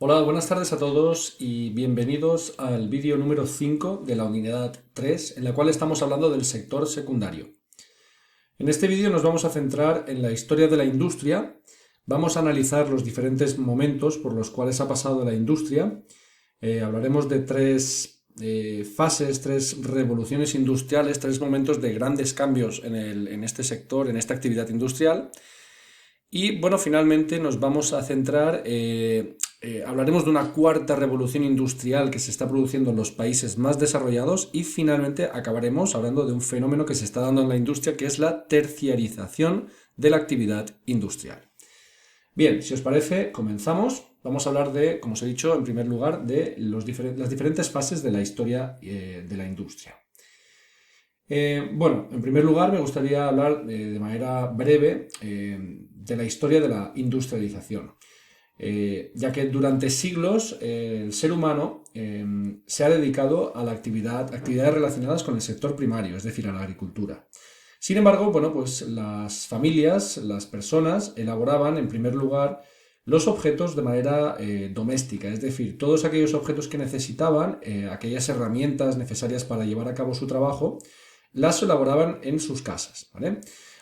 Hola, buenas tardes a todos y bienvenidos al vídeo número 5 de la unidad 3, en la cual estamos hablando del sector secundario. En este vídeo nos vamos a centrar en la historia de la industria, vamos a analizar los diferentes momentos por los cuales ha pasado la industria, hablaremos de tres fases, tres revoluciones industriales, tres momentos de grandes cambios en este sector, en esta actividad industrial. Y bueno, finalmente nos vamos a centrar, hablaremos de una cuarta revolución industrial que se está produciendo en los países más desarrollados y finalmente acabaremos hablando de un fenómeno que se está dando en la industria, que es la terciarización de la actividad industrial. Bien, si os parece, comenzamos. Vamos a hablar de, como os he dicho, en primer lugar, de las diferentes fases de la historia de la industria. Bueno, en primer lugar me gustaría hablar de manera breve de la historia de la industrialización, ya que durante siglos el ser humano se ha dedicado a la actividades relacionadas con el sector primario, es decir, a la agricultura. Sin embargo, bueno, pues las familias, las personas elaboraban en primer lugar los objetos de manera doméstica, es decir, todos aquellos objetos que necesitaban, aquellas herramientas necesarias para llevar a cabo su trabajo, las elaboraban en sus casas, ¿vale?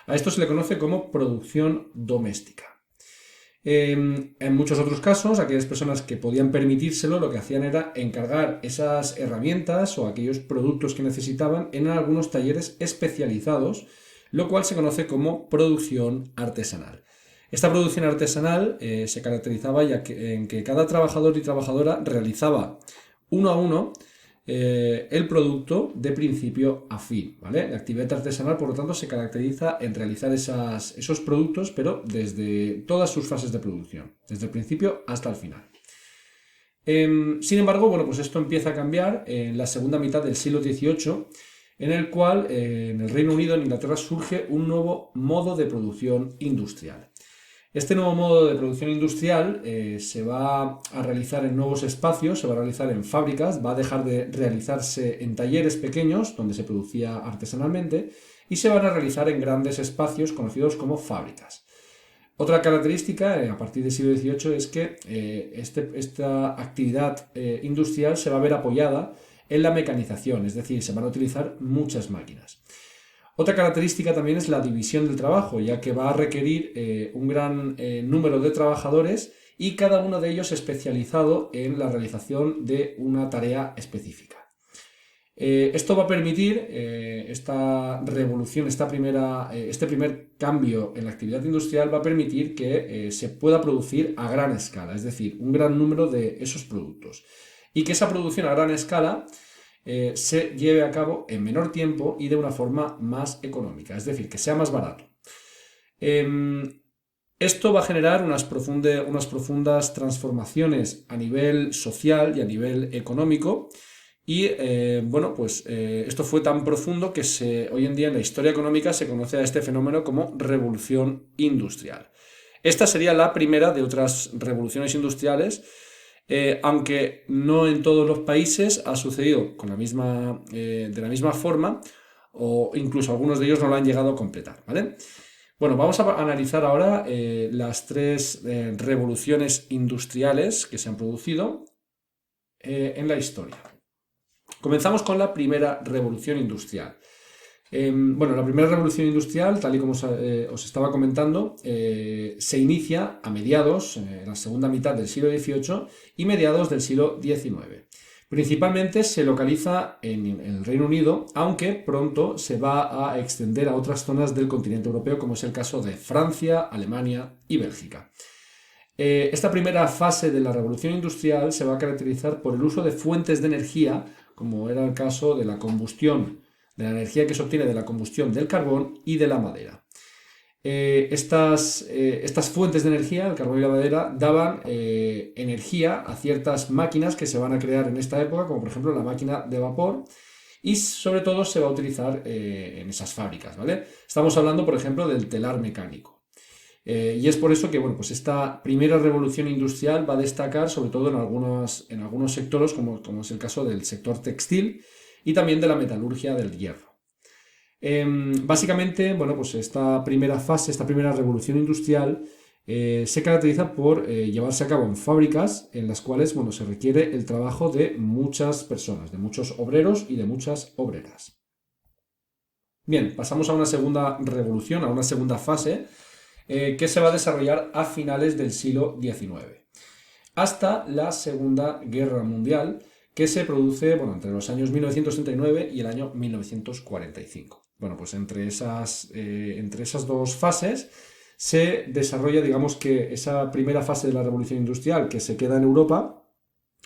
A esto se le conoce como producción doméstica. En muchos otros casos, aquellas personas que podían permitírselo, lo que hacían era encargar esas herramientas o aquellos productos que necesitaban en algunos talleres especializados, lo cual se conoce como producción artesanal. Esta producción artesanal se caracterizaba en que cada trabajador y trabajadora realizaba uno a uno el producto de principio a fin, ¿vale? La actividad artesanal, por lo tanto, se caracteriza en realizar esos productos, pero desde todas sus fases de producción, desde el principio hasta el final. Sin embargo, bueno, pues esto empieza a cambiar en la segunda mitad del siglo XVIII, en el cual en el Reino Unido, en Inglaterra, surge un nuevo modo de producción industrial. Este nuevo modo de producción industrial se va a realizar en nuevos espacios, se va a realizar en fábricas, va a dejar de realizarse en talleres pequeños donde se producía artesanalmente y se van a realizar en grandes espacios conocidos como fábricas. Otra característica a partir del siglo XVIII es que esta actividad industrial se va a ver apoyada en la mecanización, es decir, se van a utilizar muchas máquinas. Otra característica también es la división del trabajo, ya que va a requerir un gran número de trabajadores y cada uno de ellos especializado en la realización de una tarea específica. Esto va a permitir, esta revolución, este primer cambio en la actividad industrial va a permitir que se pueda producir a gran escala, es decir, un gran número de esos productos. Y que esa producción a gran escala se lleve a cabo en menor tiempo y de una forma más económica, es decir, que sea más barato. Esto va a generar unas profundas transformaciones a nivel social y a nivel económico y bueno, pues esto fue tan profundo que hoy en día en la historia económica se conoce a este fenómeno como revolución industrial. Esta sería la primera de otras revoluciones industriales, aunque no en todos los países ha sucedido de la misma forma, o incluso algunos de ellos no lo han llegado a completar, ¿vale? Bueno, vamos a analizar ahora las tres revoluciones industriales que se han producido en la historia. Comenzamos con la primera revolución industrial. Bueno, la primera revolución industrial, tal y como os estaba comentando, se inicia a mediados, en la segunda mitad del siglo XVIII y mediados del siglo XIX. Principalmente se localiza en el Reino Unido, aunque pronto se va a extender a otras zonas del continente europeo, como es el caso de Francia, Alemania y Bélgica. Esta primera fase de la revolución industrial se va a caracterizar por el uso de fuentes de energía, como era el caso de la combustión, de la energía que se obtiene de la combustión del carbón y de la madera. Estas fuentes de energía, el carbón y la madera, daban energía a ciertas máquinas que se van a crear en esta época, como por ejemplo la máquina de vapor, y sobre todo se va a utilizar en esas fábricas, ¿vale? Estamos hablando, por ejemplo, del telar mecánico. Y es por eso que bueno, pues esta primera revolución industrial va a destacar sobre todo en algunos sectores, como es el caso del sector textil y también de la metalurgia del hierro. Básicamente, bueno, pues esta primera fase, esta primera revolución industrial se caracteriza por llevarse a cabo en fábricas en las cuales, bueno, se requiere el trabajo de muchas personas, de muchos obreros y de muchas obreras. Bien, pasamos a una segunda revolución, a una segunda fase, que se va a desarrollar a finales del siglo XIX, hasta la Segunda Guerra Mundial, que se produce, bueno, entre los años 1939 y el año 1945. Bueno, pues entre esas dos fases se desarrolla, digamos que esa primera fase de la revolución industrial que se queda en Europa.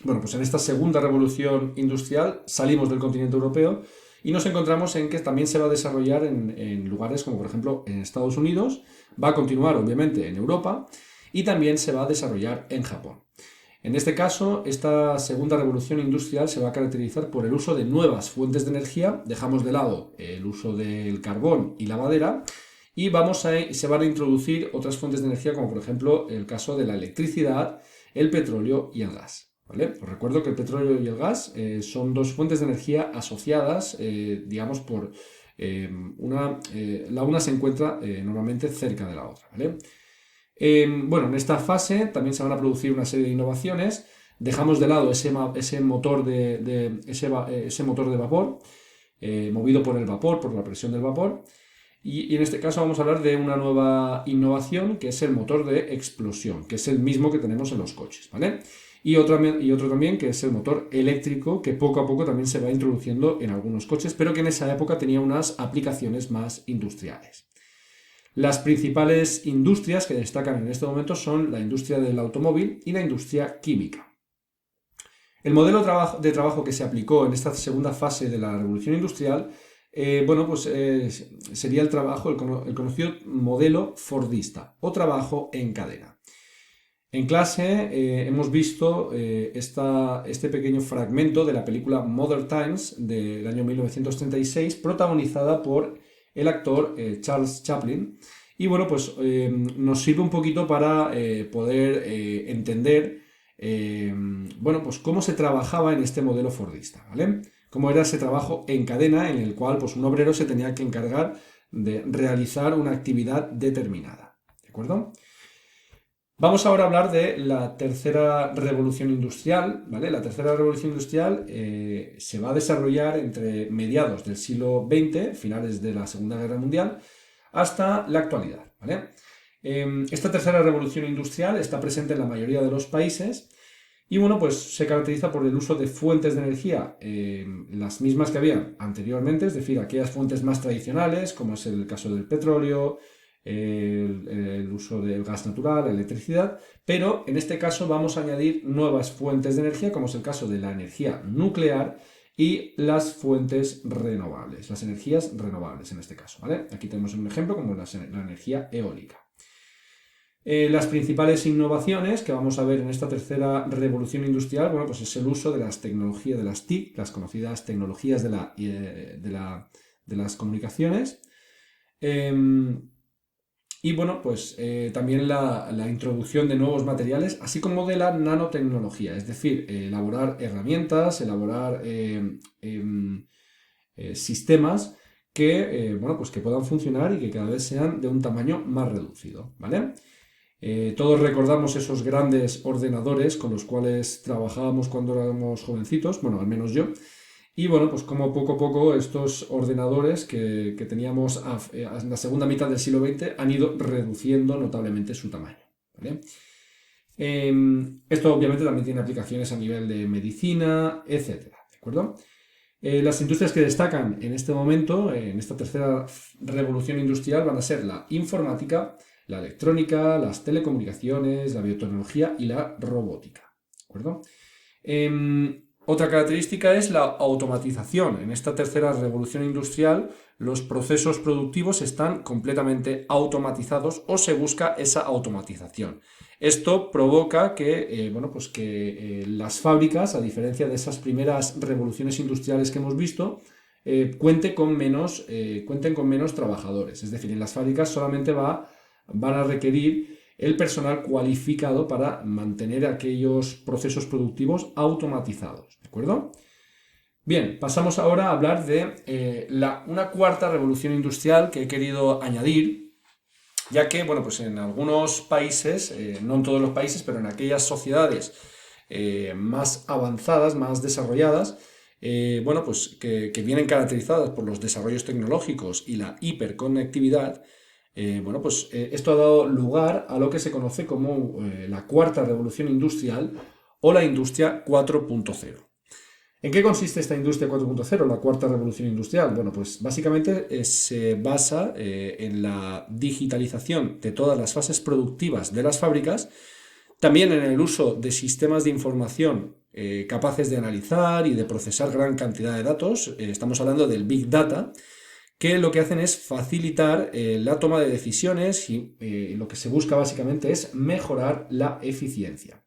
Bueno, pues en esta segunda revolución industrial salimos del continente europeo y nos encontramos en que también se va a desarrollar en lugares como por ejemplo en Estados Unidos, va a continuar obviamente en Europa y también se va a desarrollar en Japón. En este caso, esta segunda revolución industrial se va a caracterizar por el uso de nuevas fuentes de energía, dejamos de lado el uso del carbón y la madera, y se van a introducir otras fuentes de energía como por ejemplo el caso de la electricidad, el petróleo y el gas. ¿Vale? Os recuerdo que el petróleo y el gas son dos fuentes de energía asociadas, digamos, por la una se encuentra normalmente cerca de la otra. ¿Vale? Bueno, en esta fase también se van a producir una serie de innovaciones. Dejamos de lado ese motor de vapor, movido por el vapor, por la presión del vapor. Y en este caso vamos a hablar de una nueva innovación que es el motor de explosión, que es el mismo que tenemos en los coches, ¿vale? Y otro también que es el motor eléctrico, que poco a poco también se va introduciendo en algunos coches, pero que en esa época tenía unas aplicaciones más industriales. Las principales industrias que destacan en este momento son la industria del automóvil y la industria química. El modelo de trabajo que se aplicó en esta segunda fase de la revolución industrial sería el conocido modelo fordista o trabajo en cadena. En clase hemos visto este pequeño fragmento de la película Modern Times del año 1936, protagonizada por el actor Charles Chaplin. Y bueno, pues nos sirve un poquito para poder entender pues cómo se trabajaba en este modelo fordista, ¿vale? Cómo era ese trabajo en cadena en el cual pues, un obrero se tenía que encargar de realizar una actividad determinada. ¿De acuerdo? Vamos ahora a hablar de la tercera revolución industrial, ¿vale? La tercera revolución industrial se va a desarrollar entre mediados del siglo XX, finales de la Segunda Guerra Mundial, hasta la actualidad, ¿vale? Esta tercera revolución industrial está presente en la mayoría de los países y bueno, pues se caracteriza por el uso de fuentes de energía, las mismas que había anteriormente, es decir, aquellas fuentes más tradicionales, como es el caso del petróleo, el uso del gas natural, la electricidad, pero en este caso vamos a añadir nuevas fuentes de energía, como es el caso de la energía nuclear y las fuentes renovables, las energías renovables en este caso, ¿vale? Aquí tenemos un ejemplo como la energía eólica. Las principales innovaciones que vamos a ver en esta tercera revolución industrial, bueno, pues es el uso de las tecnologías de las TIC, las conocidas tecnologías de las comunicaciones. Y bueno, pues también la introducción de nuevos materiales, así como de la nanotecnología, es decir, elaborar herramientas, elaborar sistemas que, pues que puedan funcionar y que cada vez sean de un tamaño más reducido, ¿vale? Todos recordamos esos grandes ordenadores con los cuales trabajábamos cuando éramos jovencitos, bueno, al menos yo. Y bueno, pues como poco a poco estos ordenadores que teníamos en la segunda mitad del siglo XX han ido reduciendo notablemente su tamaño, ¿vale? Esto obviamente también tiene aplicaciones a nivel de medicina, etcétera, ¿de acuerdo? Las industrias que destacan en este momento, en esta tercera revolución industrial, van a ser la informática, la electrónica, las telecomunicaciones, la biotecnología y la robótica, ¿de acuerdo? Otra característica es la automatización. En esta tercera revolución industrial, los procesos productivos están completamente automatizados o se busca esa automatización. Esto provoca que, las fábricas, a diferencia de esas primeras revoluciones industriales que hemos visto, cuenten con menos trabajadores. Es decir, en las fábricas solamente van a requerir el personal cualificado para mantener aquellos procesos productivos automatizados, ¿de acuerdo? Bien, pasamos ahora a hablar de una cuarta revolución industrial que he querido añadir, ya que, bueno, pues en algunos países, no en todos los países, pero en aquellas sociedades más avanzadas, más desarrolladas, bueno, pues que vienen caracterizadas por los desarrollos tecnológicos y la hiperconectividad, bueno, pues esto ha dado lugar a lo que se conoce como la cuarta revolución industrial o la industria 4.0. ¿En qué consiste esta industria 4.0, la cuarta revolución industrial? Bueno, pues básicamente se basa en la digitalización de todas las fases productivas de las fábricas, también en el uso de sistemas de información capaces de analizar y de procesar gran cantidad de datos. Estamos hablando del Big Data, que lo que hacen es facilitar la toma de decisiones y lo que se busca básicamente es mejorar la eficiencia.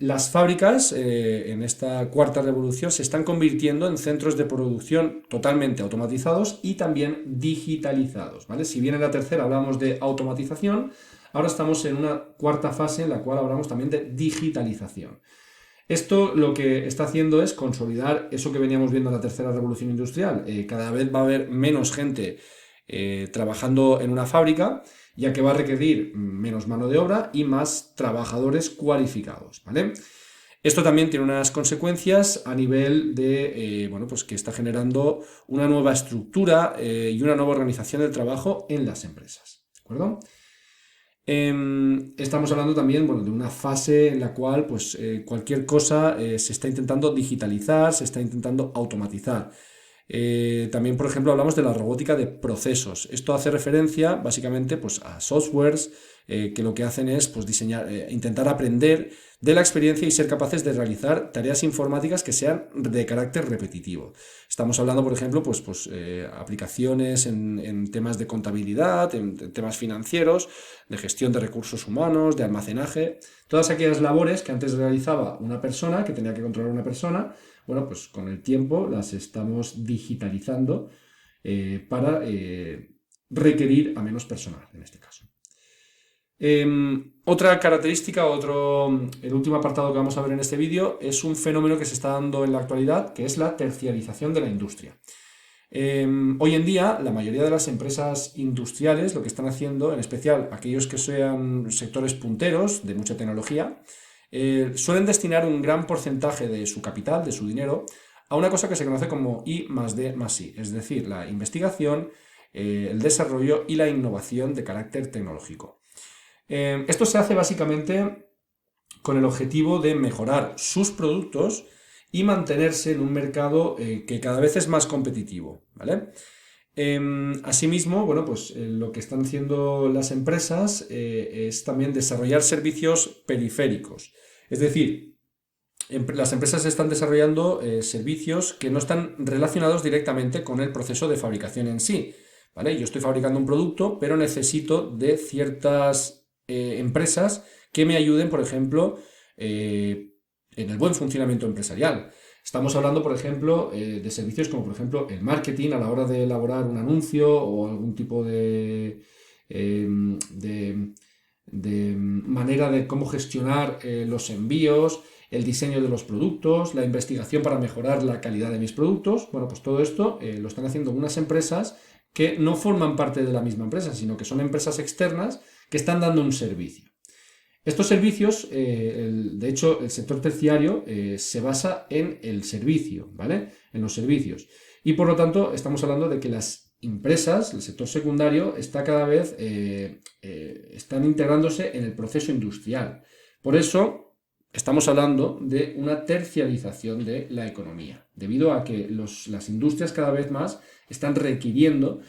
Las fábricas en esta cuarta revolución se están convirtiendo en centros de producción totalmente automatizados y también digitalizados, ¿vale? Si bien en la tercera hablamos de automatización, ahora estamos en una cuarta fase en la cual hablamos también de digitalización. Esto lo que está haciendo es consolidar eso que veníamos viendo en la tercera revolución industrial. Cada vez va a haber menos gente trabajando en una fábrica, ya que va a requerir menos mano de obra y más trabajadores cualificados, ¿vale? Esto también tiene unas consecuencias a nivel de, bueno, pues que está generando una nueva estructura y una nueva organización del trabajo en las empresas, ¿de acuerdo? Estamos hablando también, bueno, de una fase en la cual pues, cualquier cosa se está intentando digitalizar, se está intentando automatizar. También, por ejemplo, hablamos de la robótica de procesos. Esto hace referencia básicamente pues, a softwares que lo que hacen es pues, diseñar, intentar aprender de la experiencia y ser capaces de realizar tareas informáticas que sean de carácter repetitivo. Estamos hablando, por ejemplo, pues, aplicaciones en temas de contabilidad, en temas financieros, de gestión de recursos humanos, de almacenaje, todas aquellas labores que antes realizaba una persona, que tenía que controlar una persona. Bueno, pues con el tiempo las estamos digitalizando para requerir a menos personal, en este caso. Otra característica, el último apartado que vamos a ver en este vídeo, es un fenómeno que se está dando en la actualidad, que es la terciarización de la industria. Hoy en día, la mayoría de las empresas industriales lo que están haciendo, en especial aquellos que sean sectores punteros de mucha tecnología, suelen destinar un gran porcentaje de su capital, de su dinero, a una cosa que se conoce como I+D+I, es decir, la investigación, el desarrollo y la innovación de carácter tecnológico. Esto se hace básicamente con el objetivo de mejorar sus productos y mantenerse en un mercado que cada vez es más competitivo, ¿vale? Asimismo, bueno, pues lo que están haciendo las empresas es también desarrollar servicios periféricos. Es decir, las empresas están desarrollando servicios que no están relacionados directamente con el proceso de fabricación en sí, ¿vale? Yo estoy fabricando un producto, pero necesito de ciertas empresas que me ayuden, por ejemplo, en el buen funcionamiento empresarial. Estamos hablando, por ejemplo, de servicios como, por ejemplo, el marketing a la hora de elaborar un anuncio o algún tipo de manera de cómo gestionar los envíos, el diseño de los productos, la investigación para mejorar la calidad de mis productos. Bueno, pues todo esto lo están haciendo unas empresas que no forman parte de la misma empresa, sino que son empresas externas que están dando un servicio. Estos servicios, de hecho, el sector terciario se basa en el servicio, ¿vale? En los servicios. Y por lo tanto, estamos hablando de que las empresas, el sector secundario, está cada vez están integrándose en el proceso industrial. Por eso, estamos hablando de una terciarización de la economía, debido a que las industrias cada vez más están requiriendo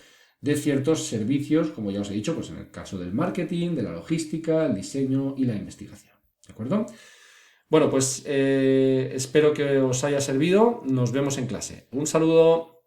de ciertos servicios, como ya os he dicho, pues en el caso del marketing, de la logística, el diseño y la investigación. ¿De acuerdo? Bueno, pues espero que os haya servido. Nos vemos en clase. Un saludo.